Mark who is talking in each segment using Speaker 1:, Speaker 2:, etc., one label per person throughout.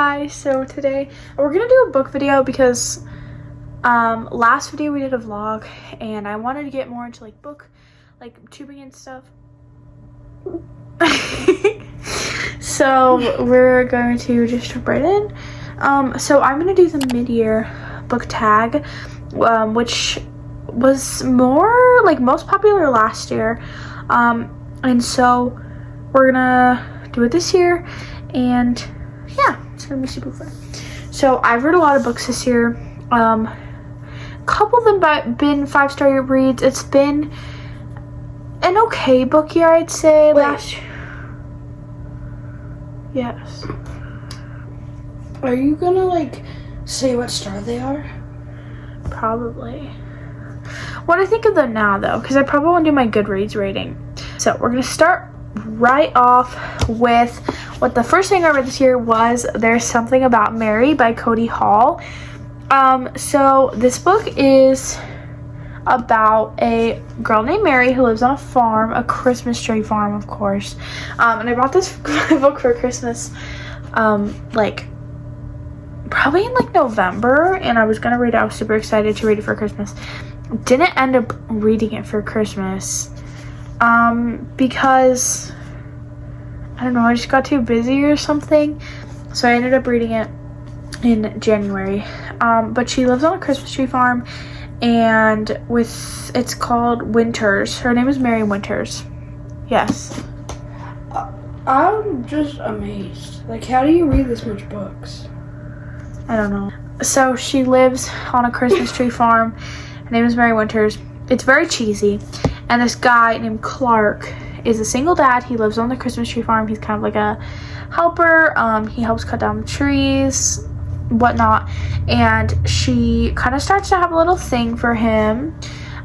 Speaker 1: Hi, so today we're gonna do a book video because last video we did a vlog and I wanted to get more into like book, like tubing and stuff. So we're going to just jump right in. So I'm gonna do the mid-year book tag, which was more like most popular last year, and so we're gonna do it this year, and yeah, it's gonna be super fun. So I've read a lot of books this year. A couple of them been 5-star reads. It's been an okay book year, I'd say. Last year. Yes.
Speaker 2: Are you gonna like say what star they are?
Speaker 1: Probably. What I think of them now though, because I probably want to do my Goodreads rating. So we're gonna start right off with what the first thing I read this year was There's Something About Mary by Cody Hall. So this book is about a girl named Mary who lives on a farm, a Christmas tree farm, of course. And I bought this book for Christmas, like probably in like November, and I was gonna read it. I was super excited to read it for Christmas. Didn't end up reading it for Christmas, because I don't know, I just got too busy or something. So I ended up reading it in January. But she lives on a Christmas tree farm, and it's called Winters. Her name is Mary Winters. Yes.
Speaker 2: I'm just amazed. Like, how do you read this much books?
Speaker 1: I don't know. So she lives on a Christmas tree farm. Her name is Mary Winters. It's very cheesy. And this guy named Clark is a single dad. He lives on the Christmas tree farm. He's kind of like a helper. He helps cut down the trees, whatnot. And she kind of starts to have a little thing for him.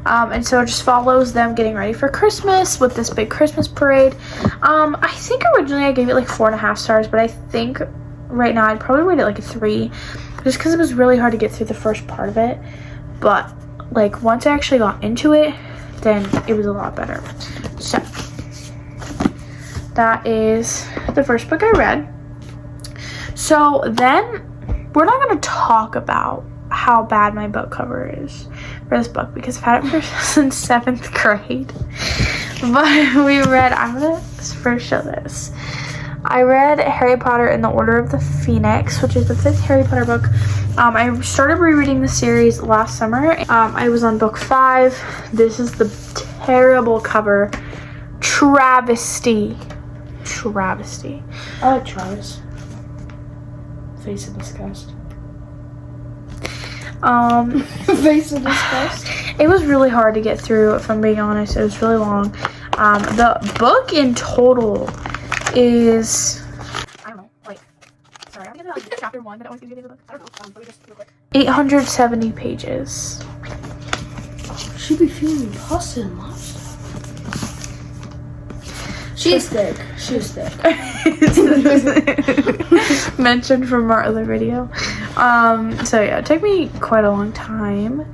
Speaker 1: And so it just follows them getting ready for Christmas with this big Christmas parade. I think originally I gave it like 4.5 stars, but I think right now I'd probably rate it like a 3, just because it was really hard to get through the first part of it. But like once I actually got into it, then it was a lot better. So that is the first book I read. So then we're not going to talk about how bad my book cover is for this book, because I've had it since 7th grade. But we read, I'm going to first show this. I read Harry Potter and the Order of the Phoenix, which is the 5th Harry Potter book. I started rereading the series last summer. I was on book 5. This is the terrible cover. Travesty.
Speaker 2: I like Travis. Face of disgust. Face of disgust.
Speaker 1: It was really hard to get through, if I'm being honest. It was really long. The book in total is, I don't know, like, sorry, I'm gonna like chapter 1, but I always give you the book. I don't know, let me just real quick. 870 pages.
Speaker 2: She'd be feeling pasta and lobster. She's thick. She's thick.
Speaker 1: Mentioned from our other video. So yeah, it took me quite a long time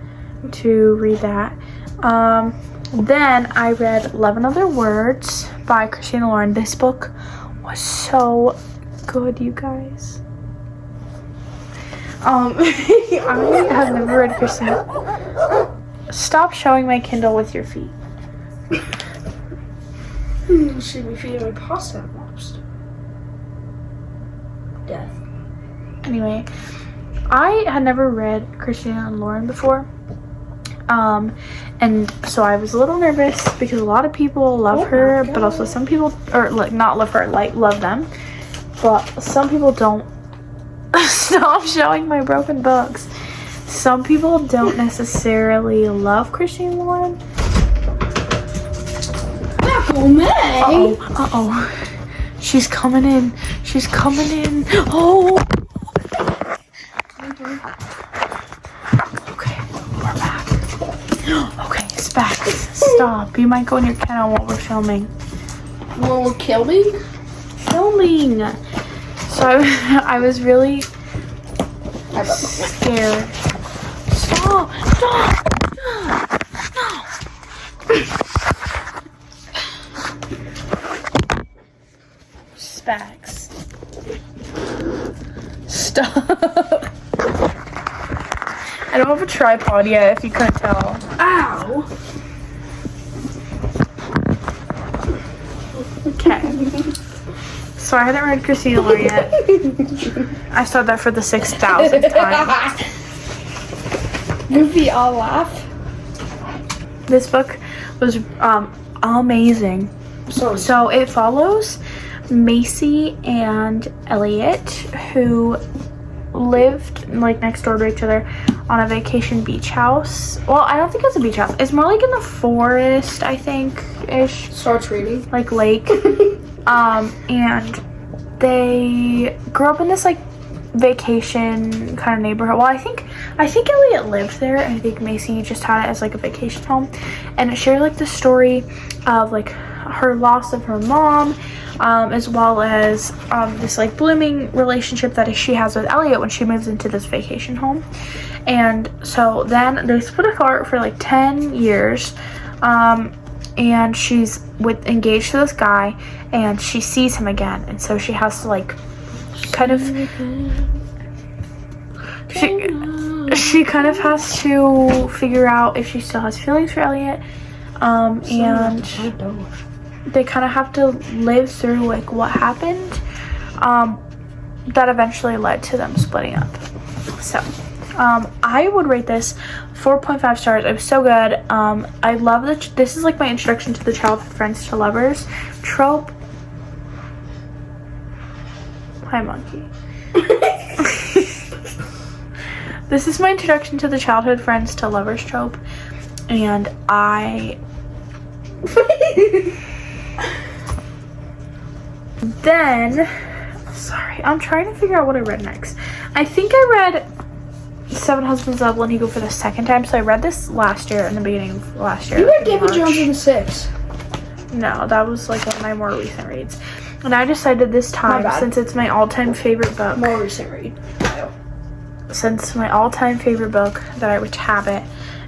Speaker 1: to read that. Then I read 11 Other Words by Christina Lauren. This book was so good, you guys. I have never read Christina. Stop showing my Kindle with your feet.
Speaker 2: She'd be feeding me pasta and lobster. Death.
Speaker 1: Anyway, I had never read Christina Lauren before. And so I was a little nervous because a lot of people love her, but also some people, or like not love her, like love them, but some people don't. Stop showing my broken books. Some people don't necessarily love Christina Lauren. Uh-oh. She's coming in. Oh. Okay, we're back. Okay, it's back. Stop. You might go in your kennel while we're filming.
Speaker 2: While we're filming?
Speaker 1: Filming. So I was really scared. Stop. Specs. Stop. I don't have a tripod yet, if you couldn't tell.
Speaker 2: Ow.
Speaker 1: Okay. So I hadn't read Concealer yet. I started that for the 6,000th time.
Speaker 2: Goofy, I'll laugh.
Speaker 1: This book was amazing. So it follows Macy and Elliot, who lived like next door to each other on a vacation beach house. Well, I don't think it's a beach house. It's more like in the forest, I think, ish.
Speaker 2: Starts reading.
Speaker 1: Like lake. And they grew up in this like vacation kind of neighborhood. Well, I think Elliot lived there, and I think Macy just had it as like a vacation home. And it shared like the story of like her loss of her mom, as well as this like blooming relationship that she has with Elliot when she moves into this vacation home. And so then they split apart for like 10 years, and she's engaged to this guy, and she sees him again, and so she has to like kind of she kind of has to figure out if she still has feelings for Elliot, and they kind of have to live through like what happened that eventually led to them splitting up. So I would rate this 4.5 stars. It was so good. I love that this is like my introduction to the childhood friends to lovers trope. Hi, monkey. This is my introduction to the childhood friends to lovers trope, and then, sorry, I'm trying to figure out what I read next. I think I read Seven Husbands of Evelyn Hugo for the second time, so I read this last year, in the beginning of last year.
Speaker 2: You read David Jones in the 6.
Speaker 1: No, that was like one of my more recent reads. And I decided this time, since it's my all-time favorite book.
Speaker 2: More recent read.
Speaker 1: Since my all-time favorite book, that I would tab it.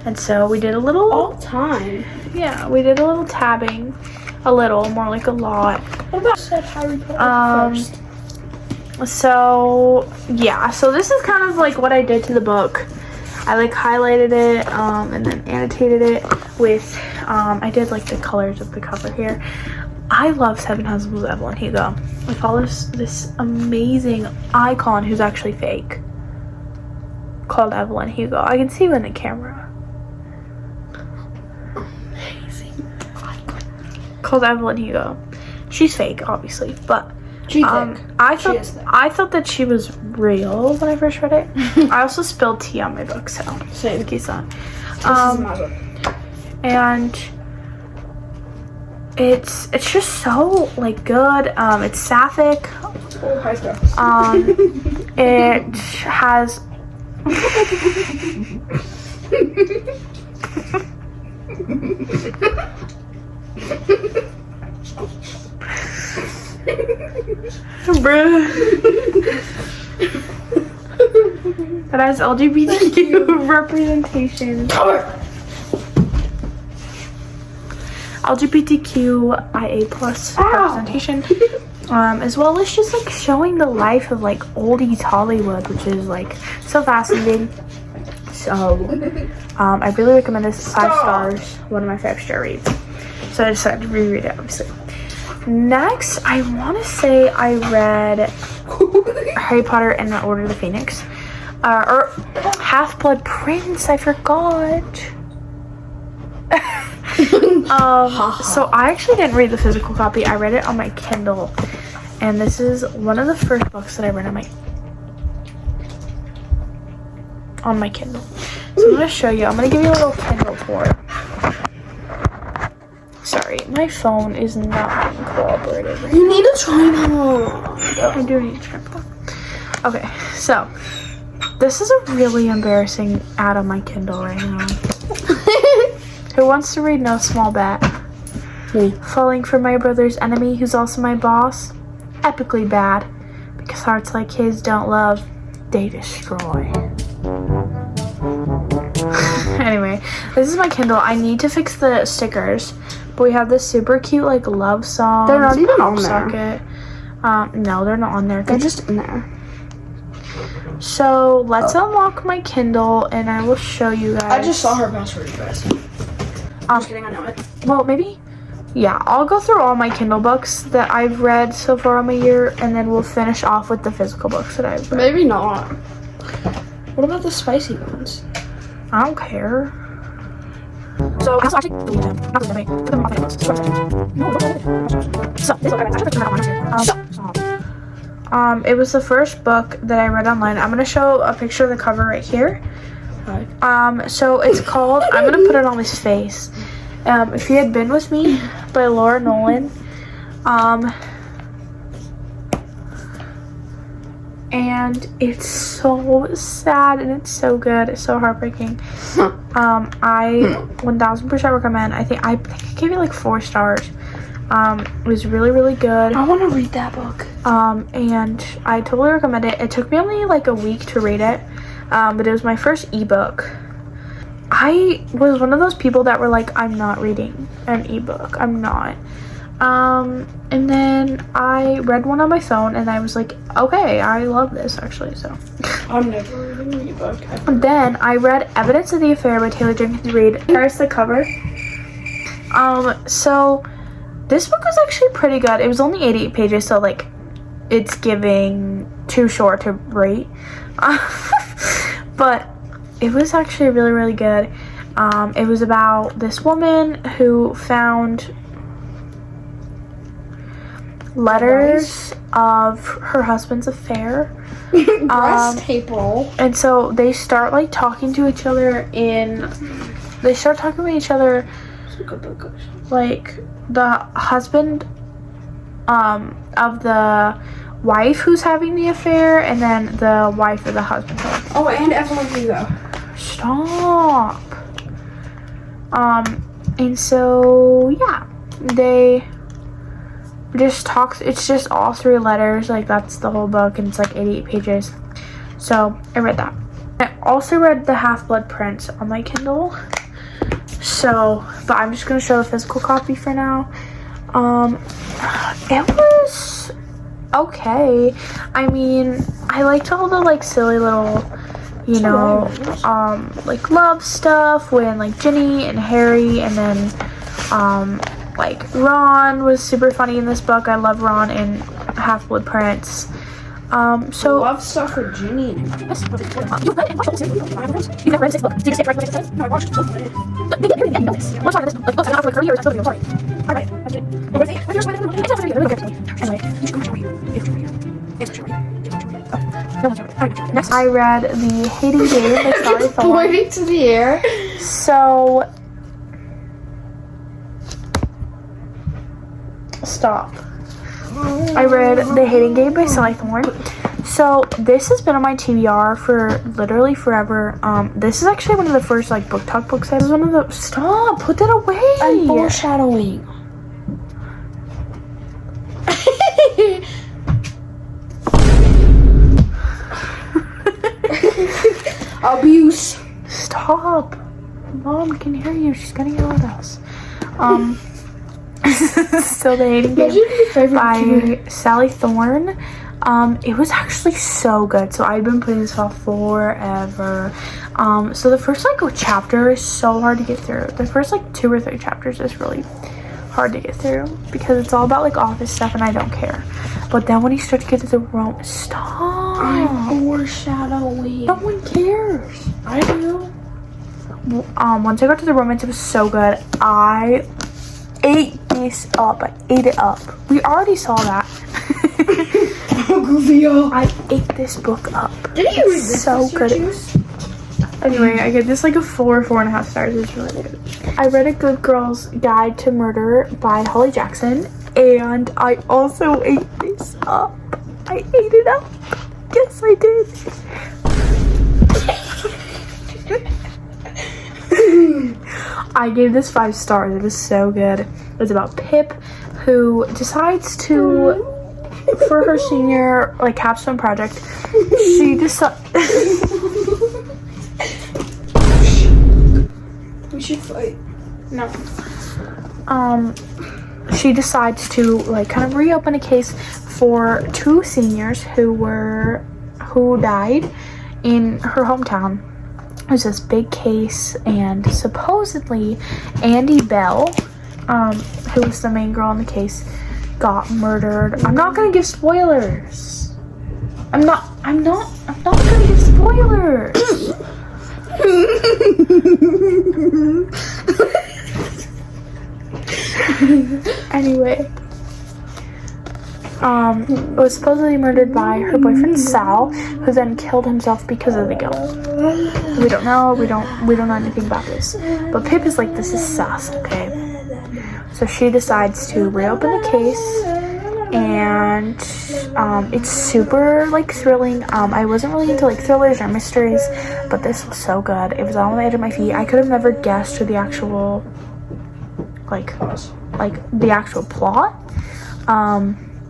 Speaker 1: And so we did a little...
Speaker 2: All-time?
Speaker 1: Yeah, we did a little tabbing. A little, more like a lot.
Speaker 2: What about said Harry Potter first?
Speaker 1: So, yeah. So this is kind of like what I did to the book. I like highlighted it, and then annotated it with, I did like the colors of the cover here. I love Seven Husbands of Evelyn Hugo. I follow this amazing icon who's actually fake, called Evelyn Hugo. I can see you in the camera. Amazing icon. Called Evelyn Hugo. She's fake, obviously, but I thought that she was real when I first read it. I also spilled tea on my book, so
Speaker 2: same.
Speaker 1: In case that.
Speaker 2: This is my book.
Speaker 1: And it's just so like good. It's sapphic.
Speaker 2: Oh, hi, Steph.
Speaker 1: It has bruh. It has LGBTQ representation. LGBTQIA plus representation, as well as just like showing the life of like oldies Hollywood, which is like so fascinating. So I really recommend this. 5 stars, one of my 5-star reads. So I decided to reread it, obviously. Next, I want to say I read Harry Potter and the Order of the Phoenix, or Half-Blood Prince. I forgot. So I actually didn't read the physical copy. I read it on my Kindle, and this is one of the first books that I read on my Kindle. So I'm gonna show you. I'm gonna give you a little Kindle tour. Sorry, my phone is not being cooperative.
Speaker 2: You need a tripod.
Speaker 1: I do need a tripod. Okay, so this is a really embarrassing ad on my Kindle right now. Who wants to read No Small Bat?
Speaker 2: Me.
Speaker 1: Falling for my brother's enemy, who's also my boss. Epically bad, because hearts like his don't love, they destroy. Anyway, this is my Kindle. I need to fix the stickers, but we have this super cute like love song.
Speaker 2: They're not even on
Speaker 1: there. No, they're not on there.
Speaker 2: They're just in there.
Speaker 1: So let's unlock my Kindle and I will show you guys.
Speaker 2: I just saw her password, you guys. Just kidding, I know it.
Speaker 1: Well, maybe. Yeah, I'll go through all my Kindle books that I've read so far on my year, and then we'll finish off with the physical books that I've read.
Speaker 2: Maybe not. What about the spicy ones?
Speaker 1: I don't care. So I also actually deleted them. Not deleted them. Put them off my books. So this book I actually turned on. It was the first book that I read online. I'm gonna show a picture of the cover right here.
Speaker 2: Hi.
Speaker 1: So it's called. I'm gonna put it on his face. If You Had Been With Me by Laura Nolan. And it's so sad and it's so good. It's so heartbreaking. I 1000% recommend. I think I gave it like 4 stars. It was really, really good.
Speaker 2: I want to read that book.
Speaker 1: And I totally recommend it. It took me only like a week to read it. But it was my first ebook. I was one of those people that were like, I'm not reading an ebook. I'm not. And then I read one on my phone and I was like, okay, I love this actually, so.
Speaker 2: I'm never reading an ebook.
Speaker 1: And then I read Evidence of the Affair by Taylor Jenkins Reid. Here's the cover. So this book was actually pretty good. It was only 88 pages, so like it's giving too short to rate. But it was actually really, really good. It was about this woman who found letters of her husband's affair.
Speaker 2: Breast tape roll.
Speaker 1: And so they start like talking to each other like the husband of the wife who's having the affair, and then the wife of the husband.
Speaker 2: Oh, and Evelyn Hugo.
Speaker 1: Stop. And so yeah, they just talk. It's just all 3 letters. Like that's the whole book, and it's like 88 pages. So I read that. I also read The Half-Blood Prince on my Kindle. So, but I'm just gonna show the physical copy for now. It was okay. I mean, I liked all the like silly little, you know, like love stuff when like Ginny and Harry, and then like Ron was super funny in this book. I love Ron in Half-Blood Prince. So
Speaker 2: Love stuff with Ginny.
Speaker 1: yes. You've never read 6 books. Did you say right what it says? No, I watched it. But they get everything ending of this. What's wrong with this? Like books I've been out for like 30 years. I'm sorry. Alright, that's it. What is it? It's not very good. Anyway, you should go show you. It's show you. Alright, next I read The Hating Game by Sally Thorne.
Speaker 2: Pointing to the air.
Speaker 1: So stop. I read The Hating Game by Sally Thorne. So this has been on my TBR for literally forever. This is actually one of the first like book talk books. This is one of the stop. Put that away.
Speaker 2: I'm foreshadowing. Abuse.
Speaker 1: Stop. Mom can hear you. She's gonna yell at us. So The Hating Game by Sally Thorne. It was actually so good. So I've been putting this off forever. So the first like chapter is so hard to get through. The first like 2 or 3 chapters is really hard to get through because it's all about like office stuff and I don't care. But then when you start to get to the romance, stop.
Speaker 2: I'm foreshadowing.
Speaker 1: No one cares.
Speaker 2: I do.
Speaker 1: Once I got to the romance, it was so good. I ate this up. I ate it up. We already saw that. I ate this book up.
Speaker 2: Did you read this?
Speaker 1: So good. Anyway, I give this like a 4.5 stars. It's really good. I read A Good Girl's Guide to Murder by Holly Jackson, and I also ate this up. I ate it up. Yes, I did. I gave this 5 stars. It was so good. It's about Pip, who decides to, for her senior like capstone project, she decides.
Speaker 2: We should fight.
Speaker 1: No. She decides to like kind of reopen a case for 2 seniors who who died in her hometown. It was this big case, and supposedly Andy Bell, who was the main girl in the case, got murdered. I'm not gonna give spoilers. I'm not gonna give spoilers. Anyway, was supposedly murdered by her boyfriend Sal, who then killed himself because of the guilt. We don't know anything about this. But Pip is like, this is sus, okay? So she decides to reopen the case, and it's super like thrilling. I wasn't really into like thrillers or mysteries, but this was so good. It was on the edge of my feet. I could have never guessed who the actual the actual plot.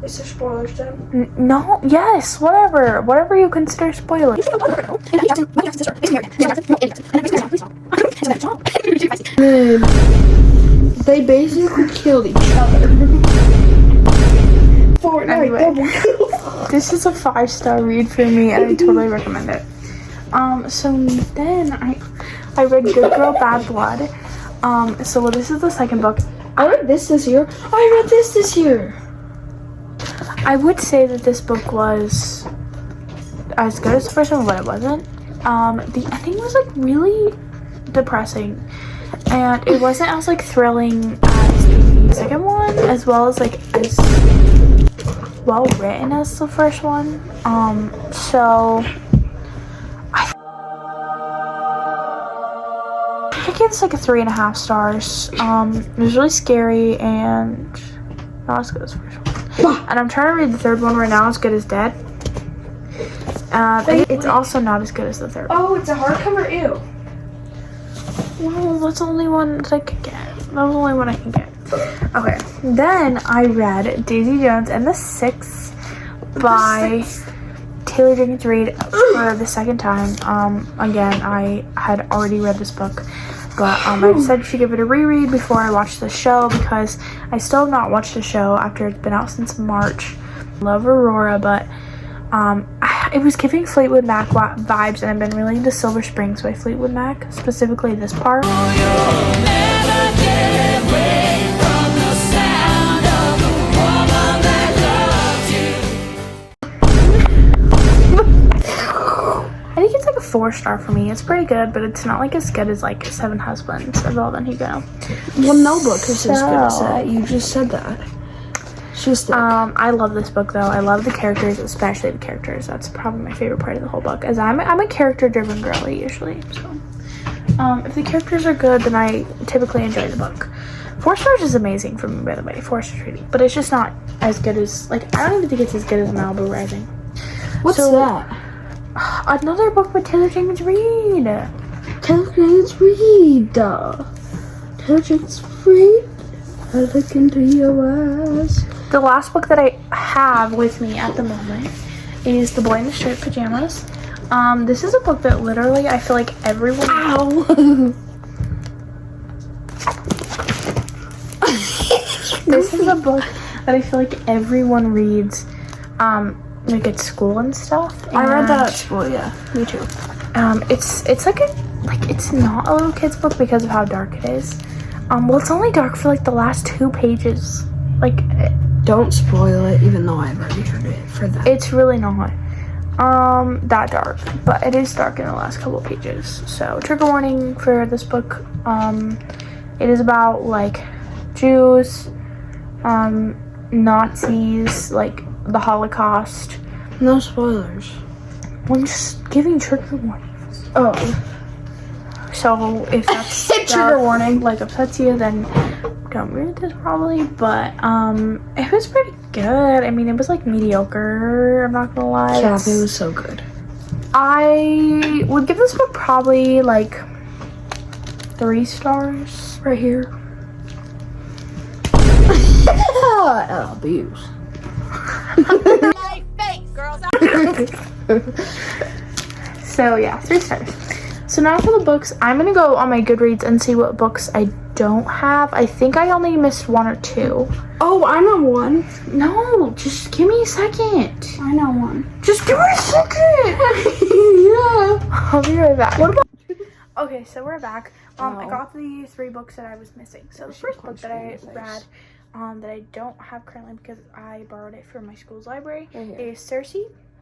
Speaker 2: Is there spoilers then?
Speaker 1: No, yes, whatever you consider spoilers.
Speaker 2: They basically killed each other.
Speaker 1: Anyway, this is a 5-star read for me, and I totally recommend it. So then I read Good Girl Bad Blood. So this is the second book.
Speaker 2: I read this year. I read this year.
Speaker 1: I would say that this book was as good as the first one, but it wasn't. The ending was like really depressing, and it wasn't as like thrilling as the second one, as well as like as well written as the first one. So I give this like a 3.5 stars. It was really scary and not as good as the first one. And I'm trying to read the third one right now. It's Good as Dead. It's also not as good as the third one.
Speaker 2: Oh, it's a hardcover. Ew.
Speaker 1: Well, that's the only one that I could get. That was the only one I can get. Okay. Then I read Daisy Jones and the Six by Taylor Jenkins Reid for the second time. Again, I had already read this book, but I decided to give it a reread before I watched the show, because I still have not watched the show after it's been out since March. Love Aurora, but it was giving Fleetwood Mac vibes, and I've been really into Silver Springs by Fleetwood Mac, specifically this part. I think it's like a 4-star for me. It's pretty good, but it's not like as good as like Seven Husbands of Evelyn Hugo.
Speaker 2: Well, no book is as good as that. You just said that.
Speaker 1: I love this book though. I love the characters, especially the characters. That's probably my favorite part of the whole book, as I'm a character-driven girly usually. So, if the characters are good, then I typically enjoy the book. 4 stars is amazing for me, by the way. 4 stars reading, but it's just not as good as, like, I don't even think it's as good as Malibu Rising.
Speaker 2: What's that?
Speaker 1: Another book by Taylor Jenkins Reid.
Speaker 2: Taylor Jenkins Reid. Taylor Jenkins Reid. I look into your eyes.
Speaker 1: The last book that I have with me at the moment is The Boy in the Striped Pajamas. This is a book that literally I feel like everyone...
Speaker 2: Ow!
Speaker 1: This is a book that I feel like everyone reads, like at school and stuff. And
Speaker 2: I read that at school, yeah. Me too.
Speaker 1: It's like it's not a little kid's book because of how dark it is. Well, it's only dark for like the last 2 pages. Like,
Speaker 2: don't spoil it, even though I've already heard it for that.
Speaker 1: It's really not that dark, but it is dark in the last couple pages. So trigger warning for this book. It is about like Jews, Nazis, like the Holocaust.
Speaker 2: No spoilers.
Speaker 1: I'm just giving trigger warnings.
Speaker 2: Oh.
Speaker 1: So if that's
Speaker 2: trigger warning,
Speaker 1: like upsets you, then don't read this probably. But it was pretty good. I mean, it was like mediocre. I'm not gonna lie.
Speaker 2: Yeah, it was so good.
Speaker 1: I would give this book probably like 3 stars right here.
Speaker 2: Abuse.
Speaker 3: My face, girls.
Speaker 1: So yeah, 3 stars. So now for the books, I'm gonna go on my Goodreads and see what books I don't have. I think I only missed 1 or 2.
Speaker 2: Oh, I know one.
Speaker 1: No, just give me a second.
Speaker 2: I know one.
Speaker 1: Just give me a second.
Speaker 2: Yeah.
Speaker 1: I'll be right back.
Speaker 2: What about?
Speaker 1: Okay, so we're back. I
Speaker 2: Wow.
Speaker 1: got the 3 books that I was missing. So the first book that I read, that I don't have currently because I borrowed it from my school's library, is Circe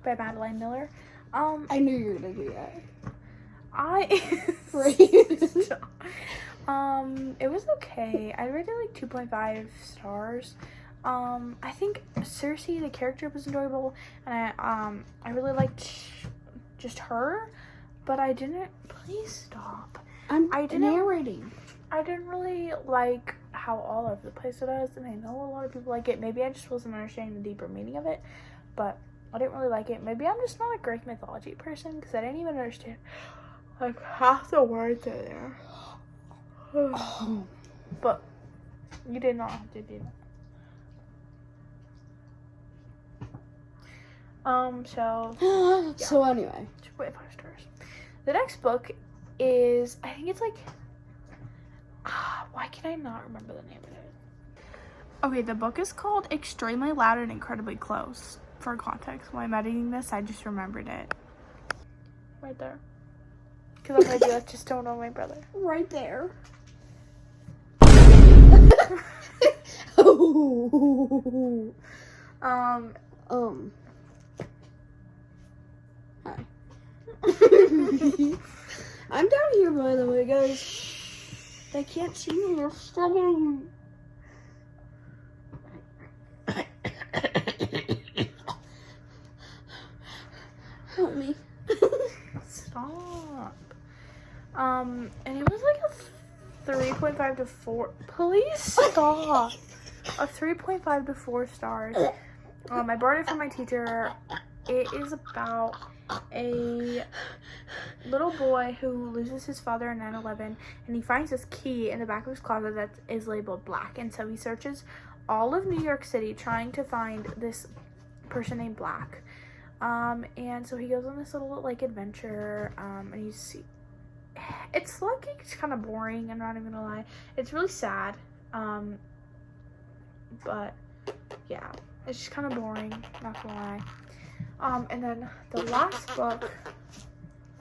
Speaker 1: by Madeline Miller.
Speaker 2: I knew you were gonna do that.
Speaker 1: It was okay. I rated like 2.5 stars. I think Circe, the character, was enjoyable, and I really liked just her, but I didn't. Please stop.
Speaker 2: I didn't narrating.
Speaker 1: I didn't really like how all over the place it is, and I know a lot of people like it. Maybe I just wasn't understanding the deeper meaning of it, but I didn't really like it. Maybe I'm just not a Greek mythology person because I didn't even understand like half the words in there. But you did not have to do that. So
Speaker 2: So anyway,
Speaker 1: 2.5 stars. The next book is, I think it's like, why can I not remember the name of it? Okay, the book is called Extremely Loud and Incredibly Close. For context, when I'm editing this, I just remembered it. Right there. Because I'm like, I just don't know my brother.
Speaker 2: right there. Hi. I'm down here, by the way, guys. They can't see me. They're struggling. Help me.
Speaker 1: Stop. And it was like a 3.5 to 4. Please stop. A 3.5 to 4 stars. I borrowed it from my teacher. It is about a little boy who loses his father in 9/11, and he finds this key in the back of his closet that is labeled Black, and so he searches all of New York City trying to find this person named Black. And so he goes on this little like adventure, and it's like, it's kind of boring, I'm not even gonna lie. It's really sad, but yeah, it's just kind of boring, not gonna lie. And then the last book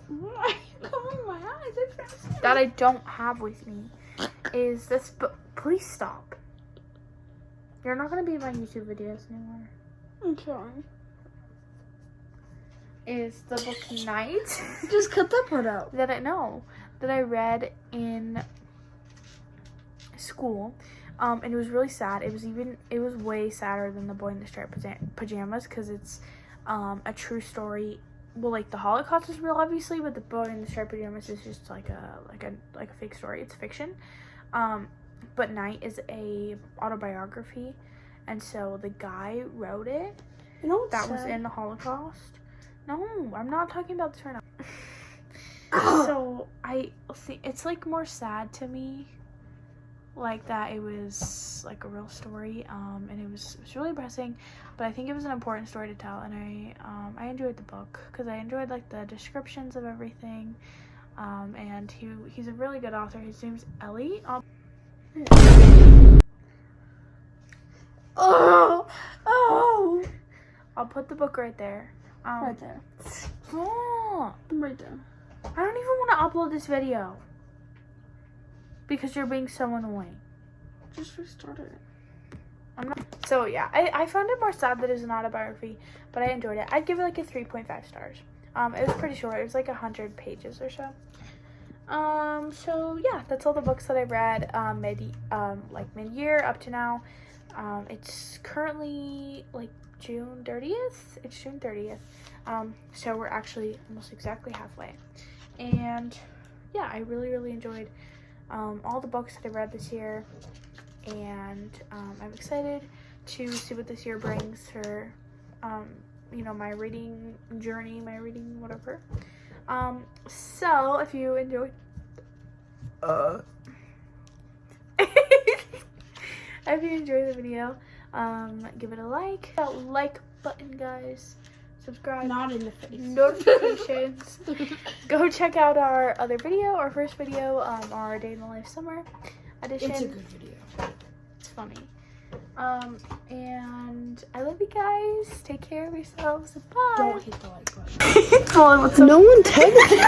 Speaker 2: Why are you covering my eyes?
Speaker 1: that I don't have with me is this book. Please stop. You're not gonna be in my YouTube videos anymore.
Speaker 2: I'm sorry.
Speaker 1: Is the book Night
Speaker 2: Just cut that part out.
Speaker 1: that I read in school, and it was really sad. It was way sadder than The Boy in the Striped Pajamas because it's a true story. Well, like the Holocaust is real, obviously, but The Boy in the Striped Pajamas is just like a fake story. It's fiction. But Night is a autobiography, and so the guy wrote it.
Speaker 2: You know what's
Speaker 1: that
Speaker 2: sad?
Speaker 1: was in the Holocaust. No, I'm not talking about this right now. So I think it's like more sad to me, like that it was like a real story, and it was really depressing, but I think it was an important story to tell, and I enjoyed the book because I enjoyed like the descriptions of everything, and he's a really good author. His name's Ellie.
Speaker 2: Oh!
Speaker 1: I'll put the book right there.
Speaker 2: Right there.
Speaker 1: Stop.
Speaker 2: Right there.
Speaker 1: I don't even want to upload this video because you're being so annoying.
Speaker 2: Just restart it.
Speaker 1: So yeah, I found it more sad that it's an autobiography, but I enjoyed it. I'd give it like a 3.5 stars. It was pretty short. It was like 100 pages or so. So yeah, that's all the books that I read mid-year up to now. It's currently like June 30th. It's June 30th. So we're actually almost exactly halfway. And yeah, I really enjoyed all the books that I read this year, and I'm excited to see what this year brings for my reading journey, my reading whatever. So if you enjoyed if you enjoyed the video, give it a like. That like button, guys. Subscribe.
Speaker 2: Not in the face.
Speaker 1: Notifications. Go check out our other video, our first video, our day in the life summer. edition.
Speaker 2: It's a good video.
Speaker 1: It's funny. And I love you guys. Take care of yourselves. Bye.
Speaker 2: Don't hit the like button.
Speaker 1: Well, what's up?
Speaker 2: No one texted.